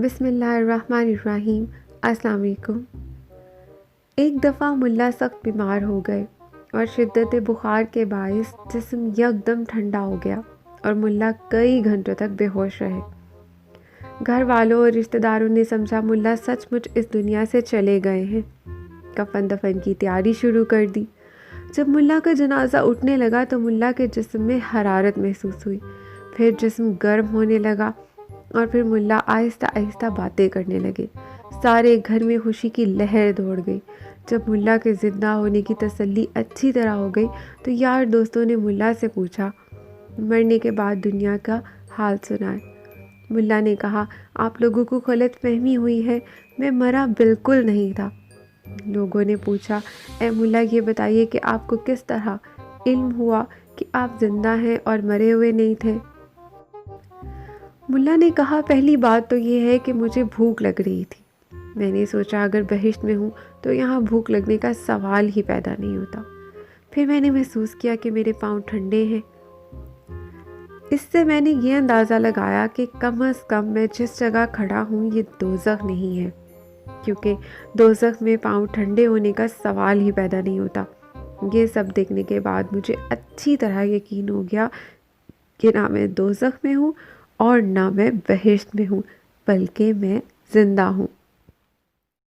بسم اللہ الرحمن الرحیم۔ السلام علیکم۔ ایک دفعہ ملا سخت بیمار ہو گئے اور شدت بخار کے باعث جسم یکدم ٹھنڈا ہو گیا اور ملا کئی گھنٹوں تک بے ہوش رہے۔ گھر والوں اور رشتہ داروں نے سمجھا ملا سچ مچ اس دنیا سے چلے گئے ہیں۔ کفن دفن کی تیاری شروع کر دی۔ جب ملا کا جنازہ اٹھنے لگا تو ملا کے جسم میں حرارت محسوس ہوئی، پھر جسم گرم ہونے لگا اور پھر ملا آہستہ آہستہ باتیں کرنے لگے۔ سارے گھر میں خوشی کی لہر دوڑ گئی۔ جب ملا کے زندہ ہونے کی تسلی اچھی طرح ہو گئی تو یار دوستوں نے ملا سے پوچھا، مرنے کے بعد دنیا کا حال سنائے۔ ملا نے کہا، آپ لوگوں کو غلط فہمی ہوئی ہے، میں مرا بالکل نہیں تھا۔ لوگوں نے پوچھا، اے ملا یہ بتائیے کہ آپ کو کس طرح علم ہوا کہ آپ زندہ ہیں اور مرے ہوئے نہیں تھے؟ ملا نے کہا، پہلی بات تو یہ ہے کہ مجھے بھوک لگ رہی تھی۔ میں نے سوچا اگر بہشت میں ہوں تو یہاں بھوک لگنے کا سوال ہی پیدا نہیں ہوتا۔ پھر میں نے محسوس کیا کہ میرے پاؤں ٹھنڈے ہیں۔ اس سے میں نے یہ اندازہ لگایا کہ کم از کم میں جس جگہ کھڑا ہوں یہ دوزخ نہیں ہے، کیونکہ دوزخ میں پاؤں ٹھنڈے ہونے کا سوال ہی پیدا نہیں ہوتا۔ یہ سب دیکھنے کے بعد مجھے اچھی طرح یقین ہو گیا کہ نہ میں دوزخ میں ہوں اور نہ میں بہشت میں ہوں، بلکہ میں زندہ ہوں۔